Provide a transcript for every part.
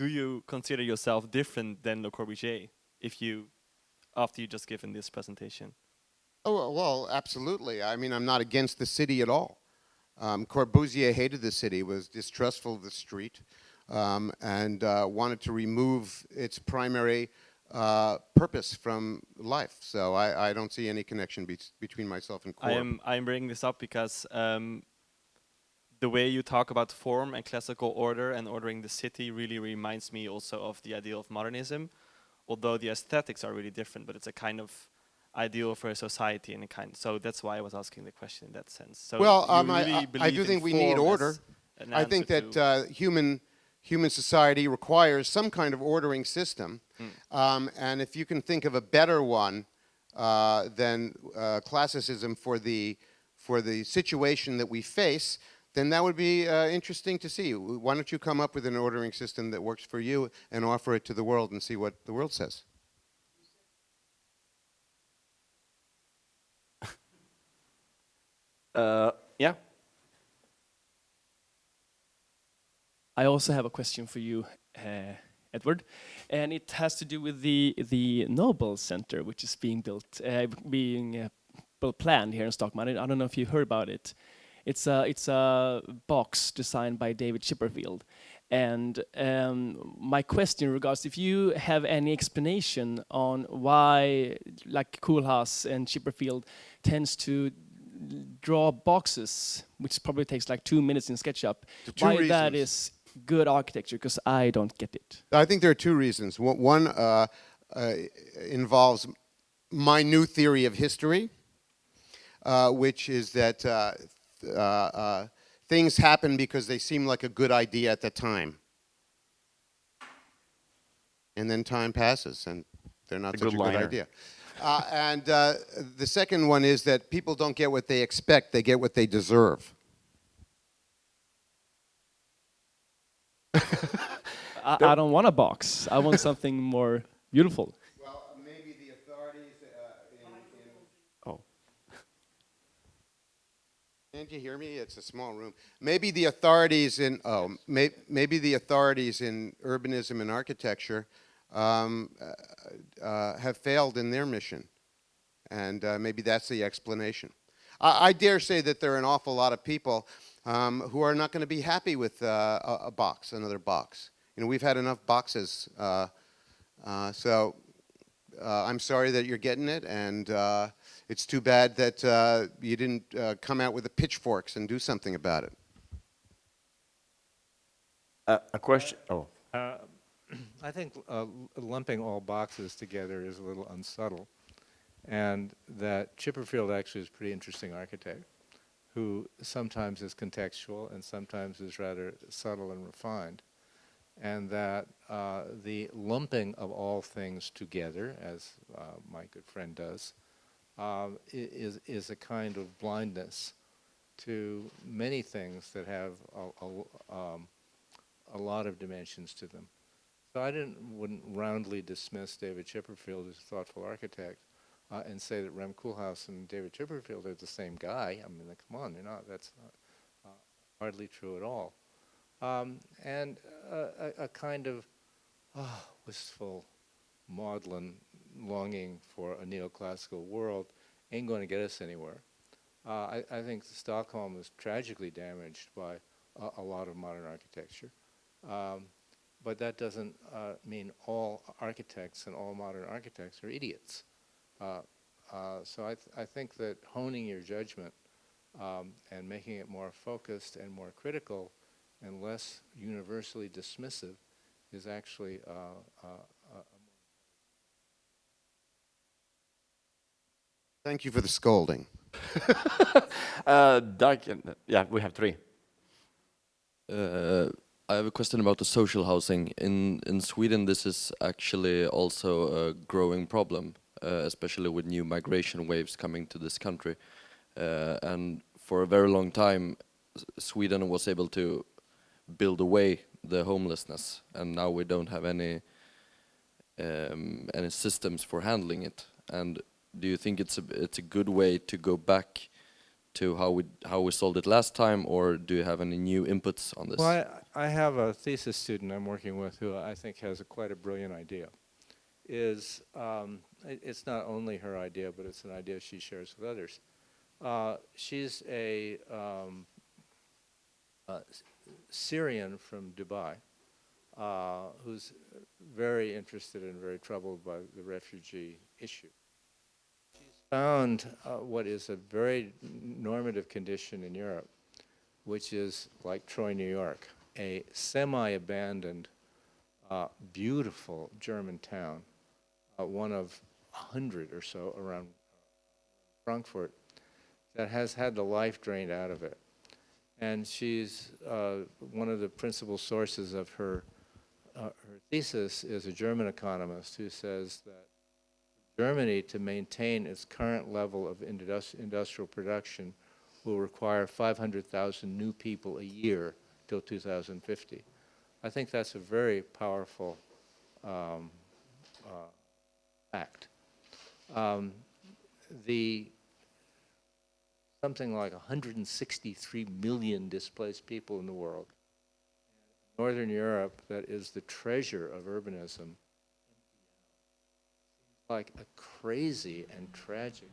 do you consider yourself different than Le Corbusier after you just given this presentation? Oh, well, absolutely. I mean, I'm not against the city at all. Corbusier hated the city, was distrustful of the street, and wanted to remove its primary purpose from life. So I don't see any connection between myself and Corb. I'm bringing this up because the way you talk about form and classical order and ordering the city really reminds me also of the ideal of modernism, although the aesthetics are really different, but it's a kind of ideal for a society and a kind. So that's why I was asking the question in that sense. So Well, you really I believe do in think we need form order. as an I think answer that human society requires some kind of ordering system, and if you can think of a better one than classicism for the situation that we face, then that would be interesting to see. Why don't you come up with an ordering system that works for you and offer it to the world and see what the world says? Yeah. I also have a question for you, Edward, and it has to do with the Nobel Center, which is being built, planned here in Stockholm. I don't know if you heard about it. It's a box designed by David Chipperfield, and my question regards if you have any explanation on why, like Koolhaas and Chipperfield, tends to draw boxes, which probably takes like 2 minutes in SketchUp. Why that is good architecture, because I don't get it. I think there are two reasons. One involves my new theory of history, which is that things happen because they seem like a good idea at the time. And then time passes and they're not such a good idea. And the second one is that people don't get what they expect, they get what they deserve. I don't want a box. I want something more beautiful. Well, maybe the authorities Oh. Can't you hear me? It's a small room. Maybe the authorities in maybe the authorities in urbanism and architecture have failed in their mission, and maybe that's the explanation. I dare say that there are an awful lot of people who are not going to be happy with a box, another box. You know, we've had enough boxes, so I'm sorry that you're getting it, and it's too bad that you didn't come out with the pitchforks and do something about it. A question? Oh. I think lumping all boxes together is a little unsubtle, and that Chipperfield actually is a pretty interesting architect who sometimes is contextual and sometimes is rather subtle and refined, and that the lumping of all things together, as my good friend does, is a kind of blindness to many things that have a lot of dimensions to them. So I wouldn't roundly dismiss David Chipperfield as a thoughtful architect and say that Rem Koolhaas and David Chipperfield are the same guy. I mean, come on, they're not. That's hardly true at all. And a kind of wistful, maudlin longing for a neoclassical world ain't going to get us anywhere. I think Stockholm is tragically damaged by a lot of modern architecture. But that doesn't mean all architects and all modern architects are idiots. So I think that honing your judgment and making it more focused and more critical and less universally dismissive is actually Thank you for the scolding. Yeah, we have three. I have a question about the social housing. In Sweden, this is actually also a growing problem, especially with new migration waves coming to this country. And for a very long time, Sweden was able to build away the homelessness, and now we don't have any systems for handling it. And do you think it's a good way to go back to how we solved it last time, or do you have any new inputs on this? Well, I have a thesis student I'm working with who I think has quite a brilliant idea. It's not only her idea, but it's an idea she shares with others. She's a Syrian from Dubai who's very interested and very troubled by the refugee issue. She's found what is a very normative condition in Europe, which is like Troy, New York, a semi-abandoned, beautiful German town, one of 100 or so around Frankfurt, that has had the life drained out of it. And she's one of the principal sources of her thesis is a German economist who says that Germany, to maintain its current level of industrial production, will require 500,000 new people a year till 2050. I think that's a very powerful fact. Something like 163 million displaced people in the world. Northern Europe, that is the treasure of urbanism, like a crazy and tragic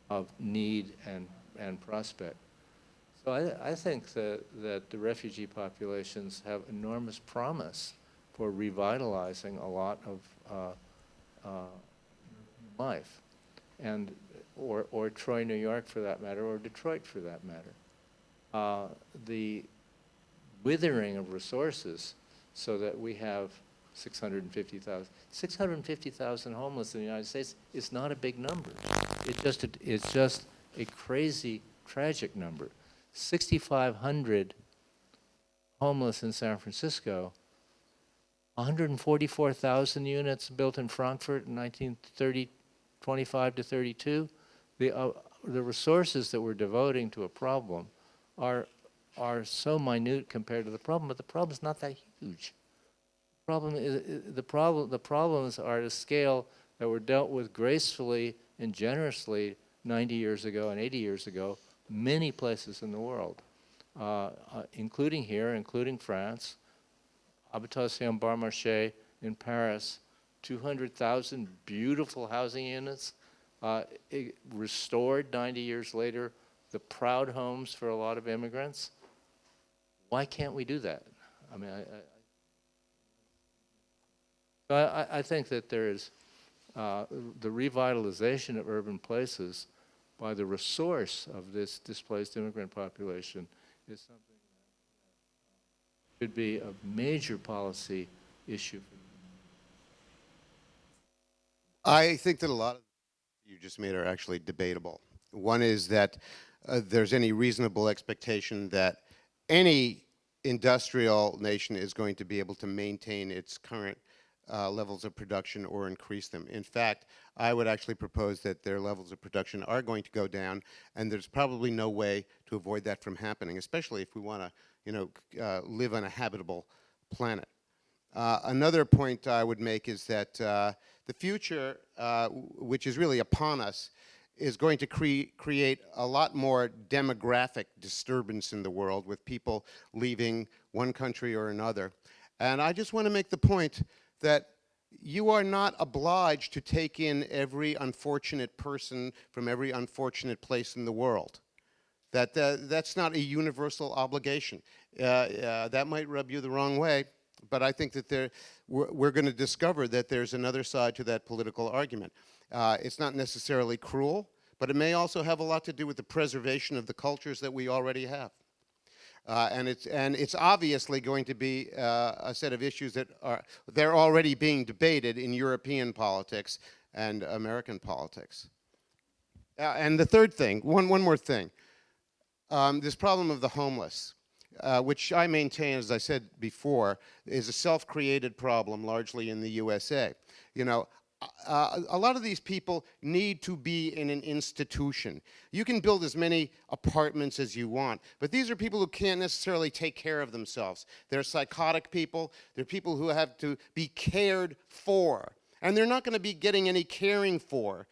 of need and prospect. So I think that the refugee populations have enormous promise for revitalizing a lot of life, or Troy, New York for that matter, or Detroit for that matter. The withering of resources so that we have 650,000 homeless in the United States is not a big number. It's just a crazy, tragic number. 6,500 homeless in San Francisco, 144,000 units built in Frankfurt in 1925 to 32. The resources that we're devoting to a problem are so minute compared to the problem, but the problem is not that huge. The problems are at a scale that were dealt with gracefully and generously 90 years ago and 80 years ago, many places in the world, including here, including France, Habitation-Bar-Marché in Paris, 200,000 beautiful housing units, restored 90 years later, the proud homes for a lot of immigrants. Why can't we do that? I mean, I think that there is the revitalization of urban places by the resource of this displaced immigrant population is something that should be a major policy issue. I think that a lot of you just made are actually debatable. One is that there's any reasonable expectation that any industrial nation is going to be able to maintain its current levels of production or increase them. In fact, I would actually propose that their levels of production are going to go down, and there's probably no way to avoid that from happening, especially if we want to, live on a habitable planet. Another point I would make is that the future, which is really upon us, is going to create a lot more demographic disturbance in the world with people leaving one country or another. And I just want to make the point that you are not obliged to take in every unfortunate person from every unfortunate place in the world. That's not a universal obligation. That might rub you the wrong way, but I think that we're going to discover that there's another side to that political argument. It's not necessarily cruel, but it may also have a lot to do with the preservation of the cultures that we already have. And it's obviously going to be a set of issues that they're already being debated in European politics and American politics. And the third thing, one more thing, this problem of the homeless, which I maintain, as I said before, is a self-created problem largely in the USA. You know, a lot of these people need to be in an institution. You can build as many apartments as you want, but these are people who can't necessarily take care of themselves. They're psychotic people. They're people who have to be cared for. And they're not going to be getting any caring for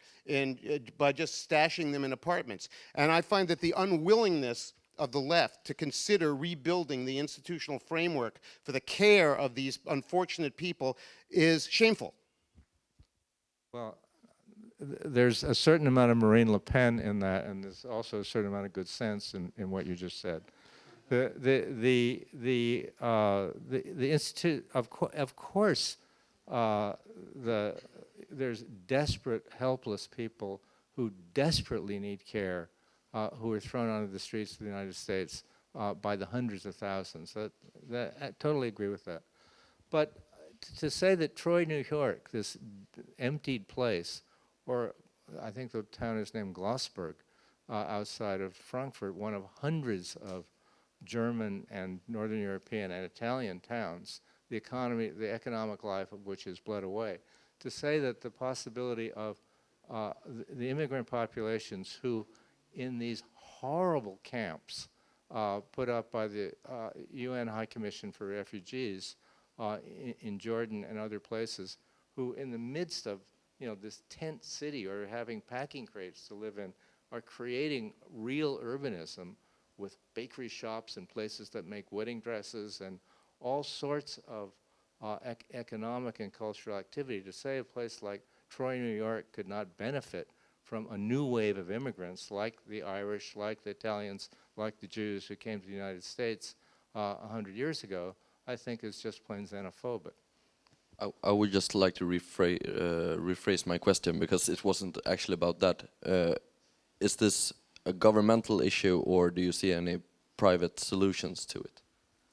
by just stashing them in apartments. And I find that the unwillingness of the left to consider rebuilding the institutional framework for the care of these unfortunate people is shameful. Well, there's a certain amount of Marine Le Pen in that, and there's also a certain amount of good sense in what you just said. The institute, of course, there's desperate, helpless people who desperately need care, who are thrown onto the streets of the United States by the hundreds of thousands. I totally agree with that. But to say that Troy, New York, this emptied place, or I think the town is named Glossburg, outside of Frankfurt, one of hundreds of German and Northern European and Italian towns, the economic life of which has bled away. To say that the possibility of the immigrant populations who, in these horrible camps put up by the UN High Commission for Refugees in Jordan and other places, who in the midst of this tent city or having packing crates to live in, are creating real urbanism with bakery shops and places that make wedding dresses and all sorts of economic and cultural activity. To say a place like Troy, New York could not benefit from a new wave of immigrants like the Irish, like the Italians, like the Jews who came to the United States 100 years ago, I think is just plain xenophobic. I would just like to rephrase my question, because it wasn't actually about that. Is this a governmental issue, or do you see any private solutions to it?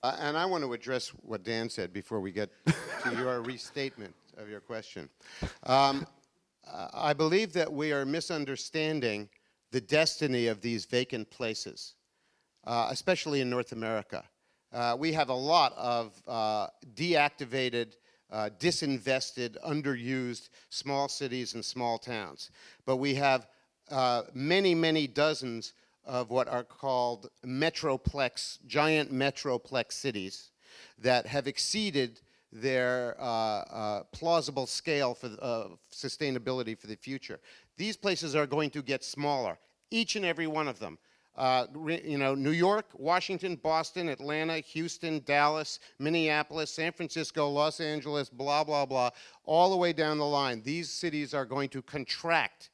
And I want to address what Dan said before we get to your restatement of your question. I believe that we are misunderstanding the destiny of these vacant places, especially in North America. We have a lot of deactivated, disinvested, underused small cities and small towns. But we have many, many dozens of what are called metroplex, giant metroplex cities that have exceeded their plausible scale for sustainability for the future. These places are going to get smaller, each and every one of them. New York, Washington, Boston, Atlanta, Houston, Dallas, Minneapolis, San Francisco, Los Angeles, blah, blah, blah, all the way down the line. These cities are going to contract.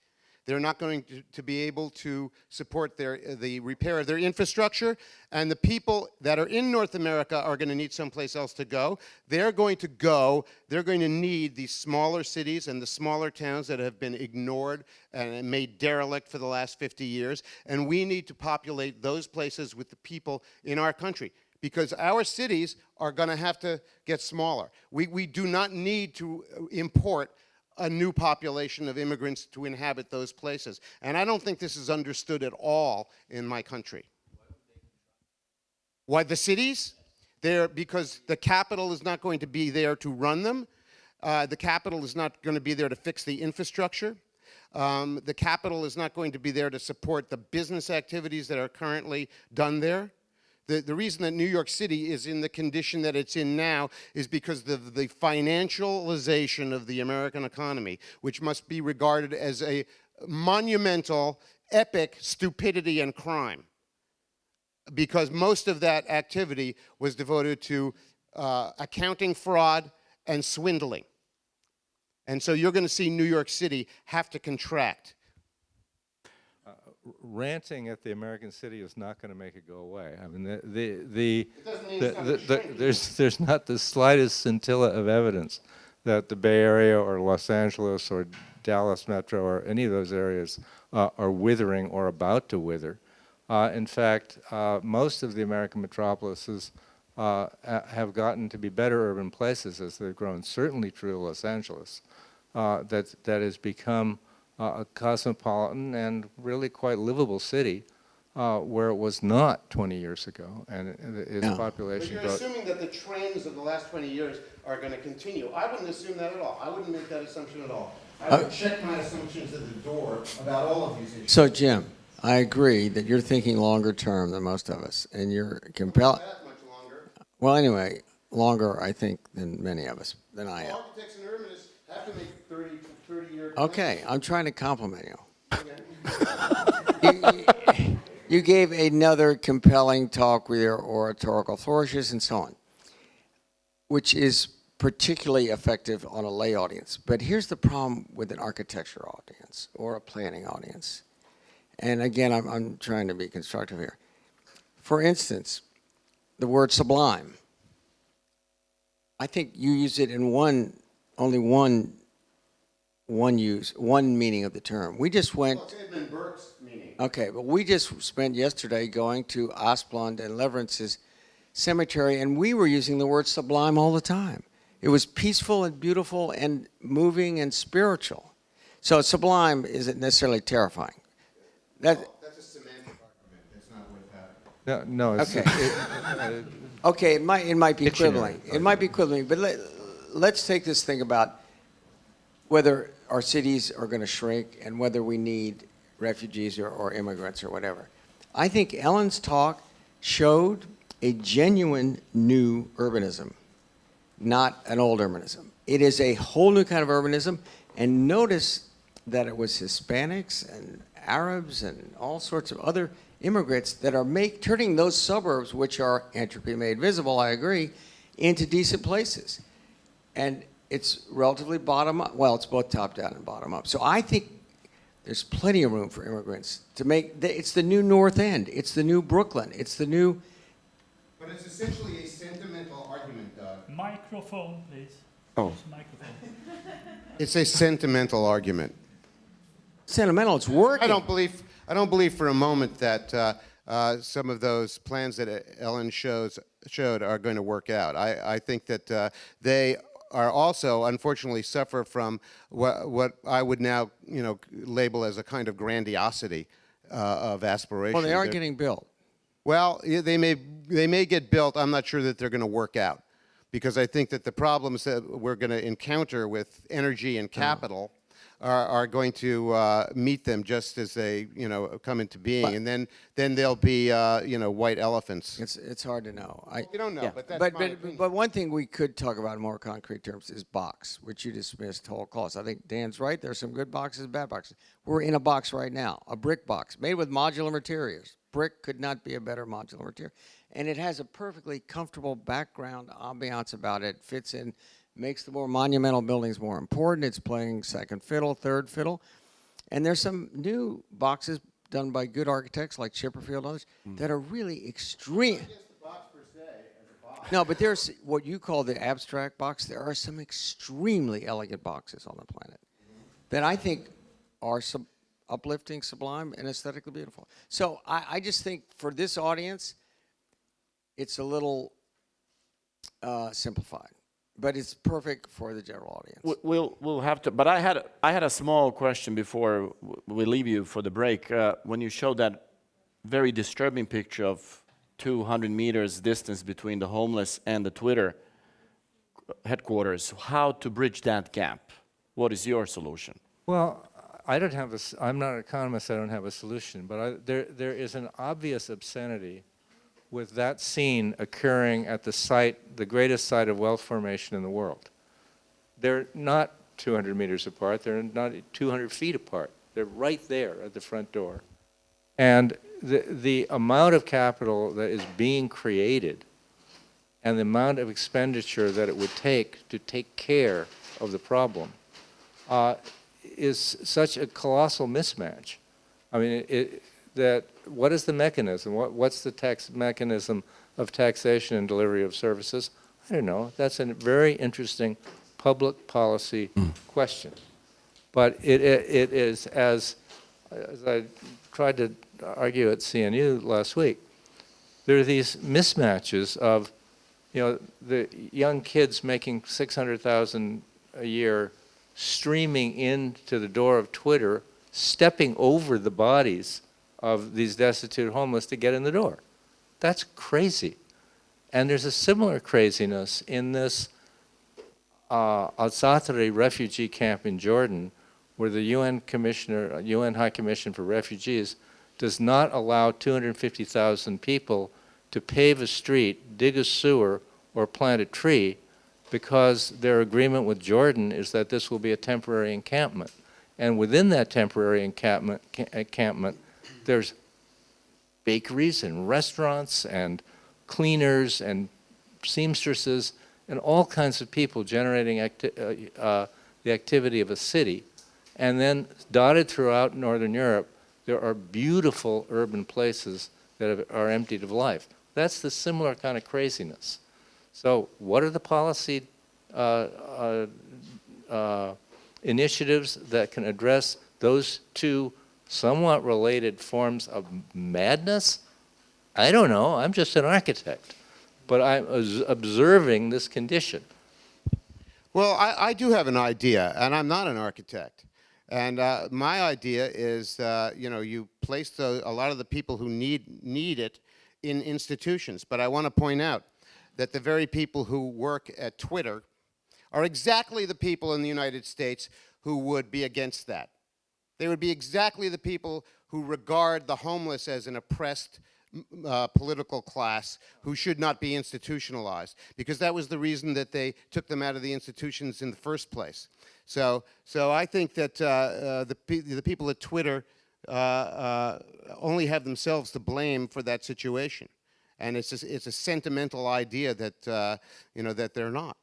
They're not going to be able to support the repair of their infrastructure, and the people that are in North America are going to need someplace else to go. They're going to need these smaller cities and the smaller towns that have been ignored and made derelict for the last 50 years, and we need to populate those places with the people in our country, because our cities are going to have to get smaller. We do not need to import a new population of immigrants to inhabit those places. And I don't think this is understood at all in my country. Why the cities? Because the capital is not going to be there to run them. The capital is not going to be there to fix the infrastructure. The capital is not going to be there to support the business activities that are currently done there. The reason that New York City is in the condition that it's in now is because of the financialization of the American economy, which must be regarded as a monumental, epic stupidity and crime. Because most of that activity was devoted to accounting fraud and swindling. And so you're going to see New York City have to contract. Ranting at the American city is not going to make it go away. I mean, there's not the slightest scintilla of evidence that the Bay Area or Los Angeles or Dallas Metro or any of those areas are withering or about to wither. In fact, most of the American metropolises have gotten to be better urban places as they've grown. Certainly true of Los Angeles, that has become a cosmopolitan and really quite livable city where it was not 20 years ago, and its population growth. But you're assuming that the trends of the last 20 years are going to continue. I wouldn't assume that at all. I wouldn't make that assumption at all. I would check my assumptions at the door about all of these issues. So, Jim, I agree that you're thinking longer term than most of us, and you're compelled. Not that much longer. Well, anyway, longer, I think, than many of us, than I am. Architects and urbanists have to make 30-year plans. Okay, I'm trying to compliment you. Okay. You gave another compelling talk with your oratorical flourishes and so on, which is particularly effective on a lay audience. But here's the problem with an architecture audience or a planning audience. And again, I'm trying to be constructive here. For instance, the word sublime. I think you use it in only one meaning of the term. We just went. Well, it's Edmund Burke's meaning. Okay, but we just spent yesterday going to Asplund and Leverance's cemetery, and we were using the word sublime all the time. It was peaceful and beautiful and moving and spiritual. So sublime isn't necessarily terrifying. That's a semantic argument. That's not what's happening. No, it's, Okay. Okay, it might be Dictionary. equivalent. It might be equivalent, but let's take this thing about whether our cities are going to shrink and whether we need refugees or immigrants or whatever. I think Ellen's talk showed a genuine new urbanism, not an old urbanism. It is a whole new kind of urbanism, and notice that it was Hispanics and Arabs and all sorts of other immigrants that are turning those suburbs, which are entropy made visible, I agree, into decent places. And it's relatively bottom up. Well, it's both top down and bottom up. So I think there's plenty of room for immigrants to make, it's the new North End. It's the new Brooklyn. It's the new. But it's essentially a sentimental argument, Doug. Microphone, please. Oh. Use microphone. It's a sentimental argument. Sentimental, it's working. I don't believe for a moment that some of those plans that Ellen showed are going to work out. I think that they are also, unfortunately, suffer from what I would now, label as a kind of grandiosity of aspiration. Well, they are getting built. Well, they may get built. I'm not sure that they're going to work out, because I think that the problems that we're going to encounter with energy and capital are going to meet them just as they come into being, and then they'll be white elephants. It's hard to know. You don't know, Yeah. but that's But, my but, opinion. but one thing we could talk about in more concrete terms is box, which you dismissed whole cost. I think Dan's right. There's some good boxes, bad boxes. We're in a box right now, a brick box made with modular materials. Brick could not be a better modular material. And it has a perfectly comfortable background ambiance about it, fits in, makes the more monumental buildings more important. It's playing second fiddle, third fiddle. And there's some new boxes done by good architects like Chipperfield and others that are really extreme. No, but there's what you call the abstract box. There are some extremely elegant boxes on the planet that I think are uplifting, sublime, and aesthetically beautiful. So I just think for this audience, it's a little simplified, but it's perfect for the general audience. We'll have to. But I had a small question before we leave you for the break. When you showed that very disturbing picture of 200 meters distance between the homeless and the Twitter headquarters, how to bridge that gap? What is your solution? Well, I don't have I'm not an economist, I don't have a solution, but there is an obvious obscenity with that scene occurring at the greatest site of wealth formation in the world. They're not 200 meters apart, they're not 200 feet apart. They're right there at the front door. And the amount of capital that is being created and the amount of expenditure that it would take to take care of the problem is such a colossal mismatch. I mean, what is the mechanism? What's the tax mechanism of taxation and delivery of services? I don't know. That's a very interesting public policy question. But it is, as I tried to argue at CNU last week, there are these mismatches of, the young kids making $600,000 a year streaming into the door of Twitter, stepping over the bodies of these destitute homeless to get in the door. That's crazy. And there's a similar craziness in this Al-Satri refugee camp in Jordan, where the UN High Commission for Refugees does not allow 250,000 people to pave a street, dig a sewer, or plant a tree, because their agreement with Jordan is that this will be a temporary encampment. And within that temporary encampment, there's bakeries and restaurants and cleaners and seamstresses and all kinds of people generating the activity of a city. And then dotted throughout Northern Europe, there are beautiful urban places that are emptied of life. That's the similar kind of craziness. So what are the policy initiatives that can address those two somewhat related forms of madness? I don't know. I'm just an architect. But I'm observing this condition. Well, I do have an idea, and I'm not an architect. And my idea is, you place a lot of the people who need it in institutions. But I want to point out that the very people who work at Twitter are exactly the people in the United States who would be against that. They would be exactly the people who regard the homeless as an oppressed political class who should not be institutionalized, because that was the reason that they took them out of the institutions in the first place. So I think that the people at Twitter only have themselves to blame for that situation, and it's a sentimental idea that that they're not.